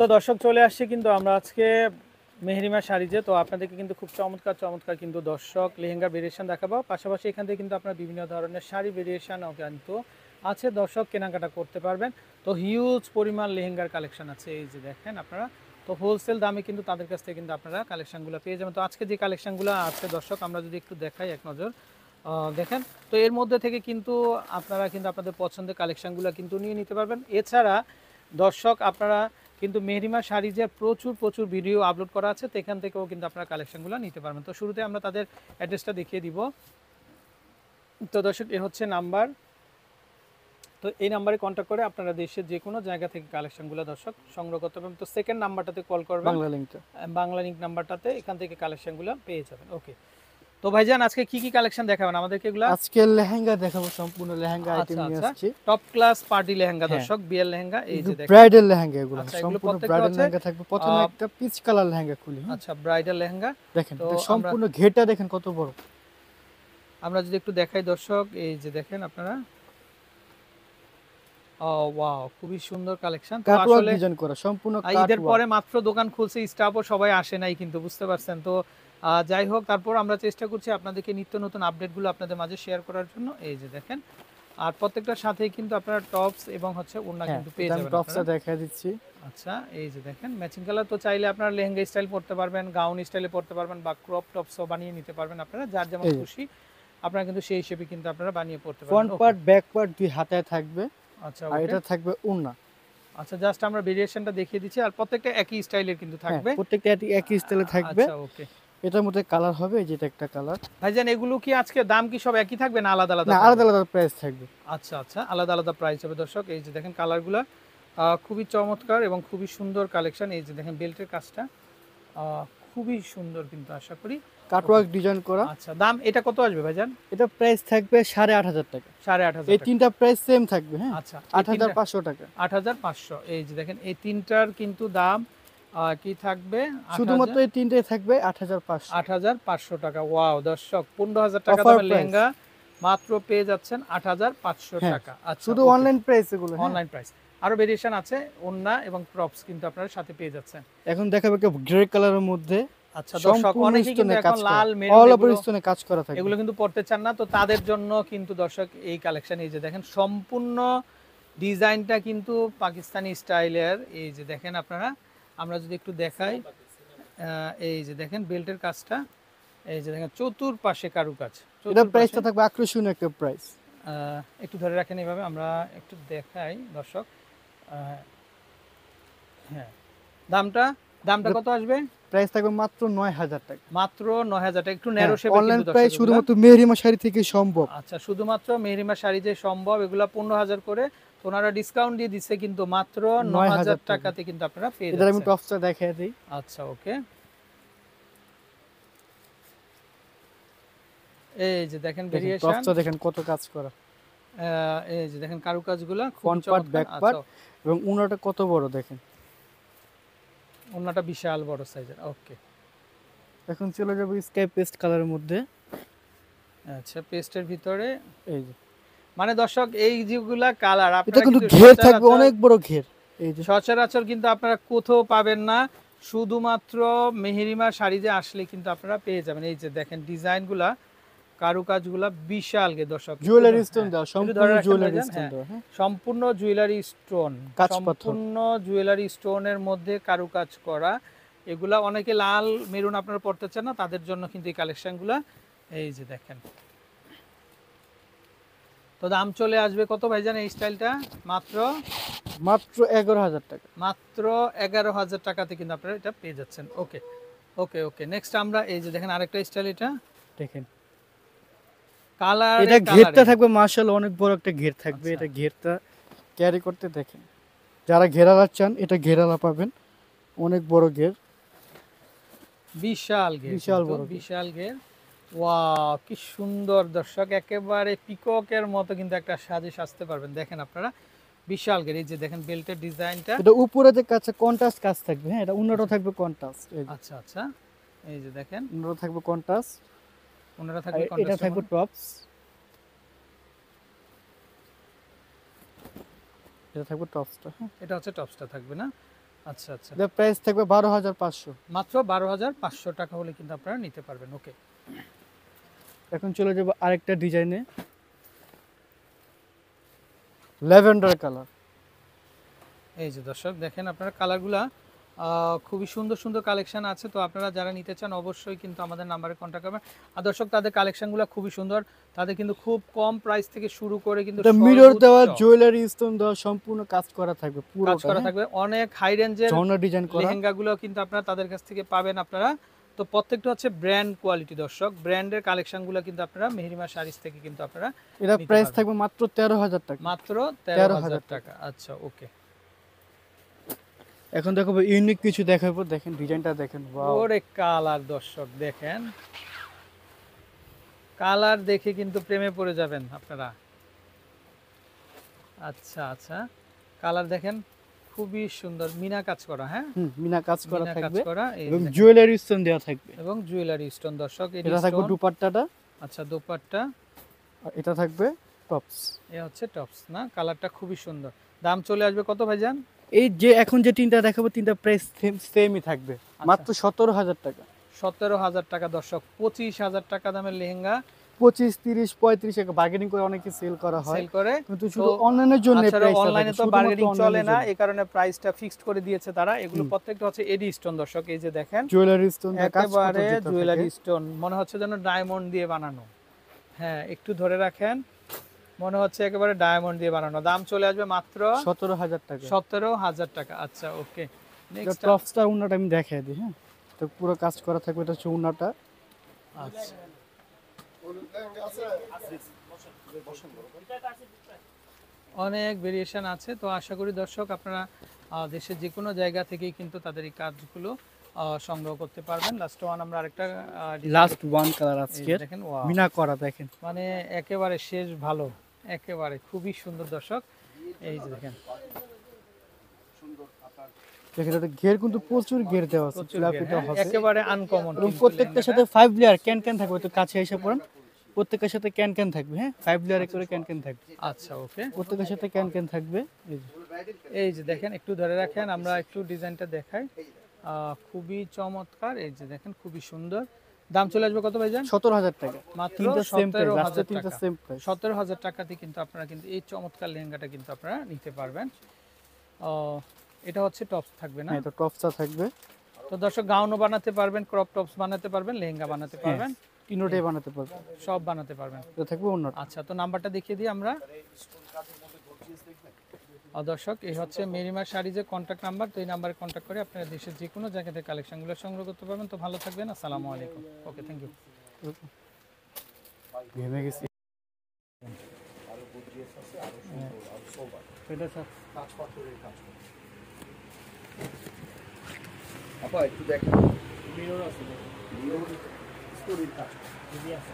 তো দর্শক চলে আসছে কিন্তু আমরা আজকে মেহরিমা শাড়িজে। তো আপনাদেরকে কিন্তু খুব চমৎকার চমৎকার কিন্তু দর্শক লেহেঙ্গা ভেরিয়েশন দেখাবো। পাশাপাশি এখান থেকে কিন্তু আপনার বিভিন্ন ধরনের শাড়ি ভেরিয়েশনও কিন্তু আছে, দর্শক কেনাকাটা করতে পারবেন। তো হিউজ পরিমাণ লেহেঙ্গার কালেকশন আছে, এই যে দেখেন আপনারা। তো হোলসেল দামে কিন্তু তাদের কাছ থেকে কিন্তু আপনারা কালেকশনগুলো পেয়ে যাবেন। তো আজকে যে কালেকশনগুলো আছে দর্শক, আমরা যদি একটু দেখাই এক নজর দেখেন, তো এর মধ্যে থেকে কিন্তু আপনারা কিন্তু আপনাদের পছন্দের কালেকশনগুলো কিন্তু নিয়ে নিতে পারবেন। এছাড়া দর্শক আপনারা কিন্তু মেহরিমা শাড়িজের প্রচুর প্রচুর ভিডিও আপলোড করা আছে, তো এখান থেকেও কিন্তু আপনারা কালেকশনগুলো নিতে পারবেন। তো শুরুতে আমরা তাদের অ্যাড্রেসটা দেখিয়ে দিব। তো দর্শক এ হচ্ছে নাম্বার, তো এই নাম্বারে কন্ট্যাক্ট করে আপনারা দেশের যে কোনো জায়গা থেকে কালেকশনগুলো দর্শক সংগ্রহ করতে পারবেন। তো সেকেন্ড নাম্বারটাতে কল করবেন, বাংলা লিঙ্ক নাম্বারটাতে, এখান থেকে কালেকশনগুলো পেয়ে যাবেন। ওকে, তো ভাইজান আজকে কি কি কালেকশন দেখাবেন আমাদেরকে? এগুলো আজকে লেহেঙ্গা দেখাবো, সম্পূর্ণ লেহেঙ্গা আইটেম নিয়ে আসছি। টপ ক্লাস পার্টি লেহেঙ্গা দর্শক, বিয়ের লেহেঙ্গা, এই যে দেখেন ব্রাইডাল লেহেঙ্গা, এগুলো আচ্ছা, সম্পূর্ণ ব্রাইডাল লেহেঙ্গা থাকবে। প্রথমে একটা পিচ কালার লেহেঙ্গা খুলি। আচ্ছা, ব্রাইডাল লেহেঙ্গা দেখেন, তো সম্পূর্ণ ঘেরটা দেখেন কত বড়। আমরা যদি একটু দেখাই দর্শক, এই যে দেখেন আপনারা, ওয়াও, খুবই সুন্দর কালেকশন। তো আসলে ডিজাইন করা সম্পূর্ণ ঈদের পরে মাত্র দোকান খুলছে, স্টাফও সবাই আসে নাই কিন্তু, বুঝতে পারছেন। তো যাই হোক, তারপর আমরা চেষ্টা করছি আপনাদেরকে নিত্য নতুন আপডেটগুলো আপনাদের মাঝে শেয়ার করার জন্য। এই যে দেখেন, আর প্রত্যেকটার সাথেই কিন্তু আপনারা টপস এবং হচ্ছে ওড়না কিন্তু পেয়ে যাবেন। টপসটা দেখাই দিচ্ছি। আচ্ছা, এই যে দেখেন ম্যাচিং কালার। তো চাইলে আপনারা লেহেঙ্গা স্টাইল পরতে পারবেন, গাউন স্টাইলে পরতে পারবেন, বা ক্রপ টপসও বানিয়ে নিতে পারবেন আপনারা, যার যেমন খুশি আপনারা কিন্তু সেই হিসেবে কিন্তু আপনারা বানিয়ে পড়তে পারবেন। ফ্রন্ট পার্ট ব্যাক পার্ট দুই হাতায় থাকবে। আচ্ছা, আর এটা থাকবে ওড়না। আচ্ছা, জাস্ট আমরা ভেরিয়েশনটা দেখিয়ে দিচ্ছি, আর প্রত্যেকটা একই স্টাইলের কিন্তু থাকবে, প্রত্যেকটা একই স্টাইলে থাকবে। আচ্ছা, ওকে। এটার মধ্যে কালার হবে, যেটা একটা কালার। ভাইজান এগুলো কি আজকে দাম কি সব একই থাকবে না আলাদা আলাদা? না, আলাদা আলাদা প্রাইস থাকবে। আচ্ছা আচ্ছা, আলাদা আলাদা প্রাইস হবে দর্শক। এই যে দেখেন কালারগুলো খুবই চমৎকার এবং খুবই সুন্দর কালেকশন। এই যে দেখেন বেল্টের কাজটা খুবই সুন্দর কিন্তু, আশা করি কাটওয়ার্ক ডিজাইন করা। আচ্ছা, দাম এটা কত আসবে ভাইজান? এটা প্রাইস থাকবে 8,500 টাকা। 8,500। এই তিনটা প্রাইস সেম থাকবে। হ্যাঁ, আচ্ছা, 8,500 টাকা। 8,500। এই যে দেখেন এই তিনটার কিন্তু দাম কি থাকবে? শুধুমাত্র এই তিনটাই থাকবে 8,500। 8,500 টাকা। ওয়াও দর্শক, 15,000 টাকা দামের লেহেঙ্গা মাত্র পেয়ে যাচ্ছেন 8,500 টাকা। আচ্ছা, শুধু অনলাইন প্রাইস এগুলো, অনলাইন প্রাইস। আরো ভেরিয়েশন আছে, ওন্না এবং প্রপস কিন্তু আপনারা সাথে পেয়ে যাচ্ছেন। এখন দেখাবো একটা গ্রে কালারের মধ্যে। আচ্ছা দর্শক, অনেকেই কিন্তু এখন লাল মেরুন অল ওভার স্টোনে কাজ করা থাকে, এগুলো কিন্তু পড়তে চান না, তো তাদের জন্য কিন্তু দর্শক এই কালেকশন। এই যে দেখেন সম্পূর্ণ ডিজাইনটা কিন্তু পাকিস্তানি স্টাইলের। এই যে দেখেন আপনারা, আমরা যদি একটু দেখাই, এই যে দেখেন বেল্টের কাজটা, এই যে দেখেন চতুর্পাশে কারুকাজ। এটা প্রাইসটা থাকবে আকর্ষণীয় একটা প্রাইস। একটু ধরে রাখেন, এইভাবে আমরা একটু দেখাই দর্শক। হ্যাঁ, দামটা কত আসবে? প্রাইস থাকবে মাত্র 9,000 টাকা। মাত্র 9,000 টাকা। একটু ন্যারো শেপে কিন্তু অনলাইন প্রাইস শুধুমাত্র মেহরিমা শাড়ি থেকে সম্ভব। আচ্ছা, শুধুমাত্র মেহরিমা শাড়ি যে সম্ভব, এগুলা 15,000 করে। তো ওনারা ডিসকাউন্ট দিয়ে দিচ্ছে কিন্তু মাত্র 9,000 টাকাতে কিন্তু আপনারা পেয়ে যাচ্ছেন। এটা আমি টপসটা দেখাই দেই। আচ্ছা, ওকে। এই যে দেখেন ভেরিয়েশন, টপসটা দেখেন কত কাজ করা। এই যে দেখেন কারুকাজগুলো খুব ফ্রন্ট পার্ট ব্যাক পার্ট এবং ওনাটা কত বড় দেখেন। ওনাটা বিশাল বড় সাইজের। ওকে, এখন চলে যাব স্কাই পেস্ট কালারের মধ্যে। আচ্ছা, পেস্টের ভিতরে এই যে মানে দর্শক এই যেগুলা কালার আপনারা এটা কিন্তু ঘের থাকবে, অনেক বড় ঘের। এই যে সচরাচর কিন্তু আপনারা কোথাও পাবেন না, শুধুমাত্র মেহরিমা শাড়িতে আসলে কিন্তু আপনারা পেয়ে যাবেন। এই যে দেখেন ডিজাইনগুলা, কারুকাজগুলা বিশাল গে দর্শক। জুয়েলারি স্টোন দাও, সম্পূর্ণ জুয়েলারি স্টোন দাও। হ্যাঁ, সম্পূর্ণ জুয়েলারি স্টোন, সম্পূর্ণ জুয়েলারি স্টোনের মধ্যে কারুকাজ করা। এগুলা অনেকে লাল মেরুন আপনারা পড়তে চান না, তাদের জন্য কিন্তু এই কালেকশনগুলা। এই যে দেখেন, তো দাম চলে আসবে কত ভাইজান এই স্টাইলটা? মাত্র 11,000 টাকা। মাত্র 11,000 টাকাতে কিন্তু আপনারা এটা পেয়ে যাচ্ছেন। ওকে ওকে ওকে, নেক্সট আমরা এই যে দেখেন আরেকটা স্টাইল, এটা দেখেন কালার, এটা ঘেরটা থাকবে মাশাআল্লাহ, অনেক বড় একটা ঘের থাকবে। এটা ঘেরটা ক্যারি করতে দেখেন, যারা ঘেরালা চান এটা ঘেরালা পাবেন, অনেক বড় ঘের, বিশাল ঘের, বিশাল ঘের। ওয়াও, কি সুন্দর দর্শক, একেবারে পিককের মতো কিন্তু একটা সাজে সাজতে পারবেন। দেখেন আপনারা বিশাল ঘের। এই যে দেখেন বেল্টের ডিজাইনটা, এটা উপরে যে কাছে কন্ট্রাস্ট কাজ থাকবে। হ্যাঁ, এটা উন্নত থাকবে কন্ট্রাস্ট। আচ্ছা আচ্ছা, এই যে দেখেন উন্নত থাকবে কন্ট্রাস্ট, ওনারা থাকবে এটা কন্ট্রাস্ট, থাকবে টপস, এটা হচ্ছে টপসটা থাকবে না। আচ্ছা আচ্ছা, এটার প্রাইস থাকবে 12,500। মাত্র 12,500 টাকা হলে কিন্তু আপনারা নিতে পারবেন। ওকে, এখন চলে যাব আরেকটা ডিজাইনে, ল্যাভেন্ডার কালার। এই যে দর্শক দেখেন আপনারা কালারগুলা খুবই সুন্দর সুন্দর কালেকশন আছে। তো আপনারা যারা নিতে চান অবশ্যই কিন্তু আমাদের নাম্বারে কন্ট্যাক্ট করবেন। আর দর্শক তাদের কালেকশনগুলো খুবই সুন্দর, তাদের কিন্তু খুব কম প্রাইস থেকে শুরু করে কিন্তু এটা মিরর দেওয়া, সর্বোচ্চ জুয়েলারি স্টোন দেওয়া, সম্পূর্ণ কাজ করা থাকবে, পুরো কাজ করা থাকবে। অনেক হাই রেঞ্জের ঝর্ণা ডিজাইন করা। লেহেঙ্গাগুলো কিন্তু আপনারা তাদের কাছ থেকে পাবেন আপনারা। তো প্রত্যেকটা হচ্ছে ব্র্যান্ড কোয়ালিটি দর্শক, ব্র্যান্ডের কালেকশনগুলো কিন্তু আপনারা মেহেরিমা শাড়িজ থেকে কিন্তু আপনারা এটা নিতে প্রাইস পারবেন। থাকবে মাত্র 13,000 টাকা। মাত্র 13,000 টাকা। আচ্ছা ওকে, এখন দেখাবো ইউনিক কিছু দেখাবো, দেখেন ডিজাইনটা দেখেন, ওয়াও। ওরে কালার দর্শক দেখেন, কালার দেখে কিন্তু প্রেমে পড়ে যাবেন আপনারা। আচ্ছা আচ্ছা, কালার দেখেন খুবই সুন্দর, মিনা কাজ করা, হ্যাঁ মিনা কাজ করা মিনা কাজ থাকবে করা, এই এবং দেখেন। জুয়েলারি স্টোন দেওয়া থাকবে। এবং জুয়েলারি স্টোন দর্শক, এটা থাকবে দুপাট্টাটা, আচ্ছা দোপাট্টা, আর এটা থাকবে টপস। এ হচ্ছে টপস না, কালারটা খুবই সুন্দর। দাম চলে আসবে কত ভাইজান? এই যে এখন যে তিনটা দেখাবো, তিনটা প্রাইস সেমই থাকবে, মাত্র 17,000 টাকা। 17,000 টাকা দর্শক, 25,000 টাকা দামের লেহেঙ্গা 25, 30, 35 টাকা বার্গেনিং করে অনেকে সেল করা হয়, সেল করে। কিন্তু শুধু অনলাইনের জন্য অনলাইনে তো বার্গেনিং চলে না, এই কারণে প্রাইসটা ফিক্সড করে দিয়েছে তারা। এগুলো প্রত্যেকটা হচ্ছে এডি স্টোন দর্শক, এই যে দেখেন জুয়েলারি স্টোন একেবারে জুয়েলারি স্টোন, মনে হচ্ছে যেন ডায়মন্ড দিয়ে বানানো। হ্যাঁ একটু ধরে রাখেন, মনে হচ্ছে একেবারে ডায়মন্ড দিয়ে বানানো। দাম চলে আসবে মাত্র 17,000 টাকা। 17,000 টাকা। আচ্ছা ওকে, নেক্সট টপসটা উন্নাটা আমি দেখাই দিই, হ্যাঁ, তো পুরো কাজ করা থাকবে, এটা হচ্ছে উন্নাটা। আচ্ছা অনেক ভেরিয়েশন আছে। তো আশা করি দর্শক আপনারা দেশের যে কোনো জায়গা থেকেই কিন্তু তাদের এই কাজগুলো সংগ্রহ করতে পারবেন। লাস্ট ওয়ান আমরা আরেকটা লাস্ট ওয়ান কালার আজকে দেখেন, ওয়াও, মিনা করা দেখেন, মানে একেবারে শেষ ভালো, একেবারে খুবই সুন্দর দর্শক। এই যে দেখেন দেখেন এটা ঘের কিন্তু প্রচুর ঘের দেওয়া আছে, প্রচুর ফ্লাপিটা হ্যাঁ, হবে একেবারে আনকমন। এবং প্রত্যেকটার সাথে 5 লেয়ার ক্যান থাকবে, তো কাছে এসে পড়েন, প্রত্যেকটার সাথে ক্যান থাকবে, হ্যাঁ 5 লেয়ারে করে ক্যান থাকবে। আচ্ছা ওকে, প্রত্যেকটার সাথে ক্যান থাকবে। এই যে দেখেন একটু ধরে রাখেন, আমরা একটু ডিজাইনটা দেখাই, খুবই চমৎকার। এই যে দেখেন খুবই সুন্দর। দাম চলে আসবে কত ভাইজান? 17,000 টাকা। মাত্র তিনটা সেম প্রাইস, 17,000 লাস্টে তিনটা টাকা। Same price. 17,000 টাকাতে কিন্তু আপনারা কিন্তু এই চমৎকার লেহেঙ্গাটা কিন্তু আপনারা নিতে পারবেন। এটা হচ্ছে টপস থাকবে না? হ্যাঁ, এটা টপসটা থাকবে। তো দর্শক গাউনও বানাতে পারবেন, ক্রপ টপস বানাতে পারবেন, লেহেঙ্গা বানাতে পারবেন, তিনটাই বানাতে পারবে, সব বানাতে পারবেন। এটা থাকবে উন্নত। আচ্ছা তো নাম্বারটা দেখিয়ে দিই আমরা। দর্শক এই হচ্ছে মেরিমা শাড়িজের কন্ট্যাক্ট নাম্বার। তো এই নাম্বারে কন্ট্যাক্ট করে আপনারা দেশের যে কোনো জায়গা থেকে কালেকশনগুলো সংগ্রহ করতে পারবেন। তো ভালো থাকবেন, আসসালামু আলাইকুম। ওকে, থ্যাংক ইউ। ঘেমে গেছি। এটা স্যার আপা একটু দেখেন, মিরর আছে, স্টোরির কাজ যদি আছে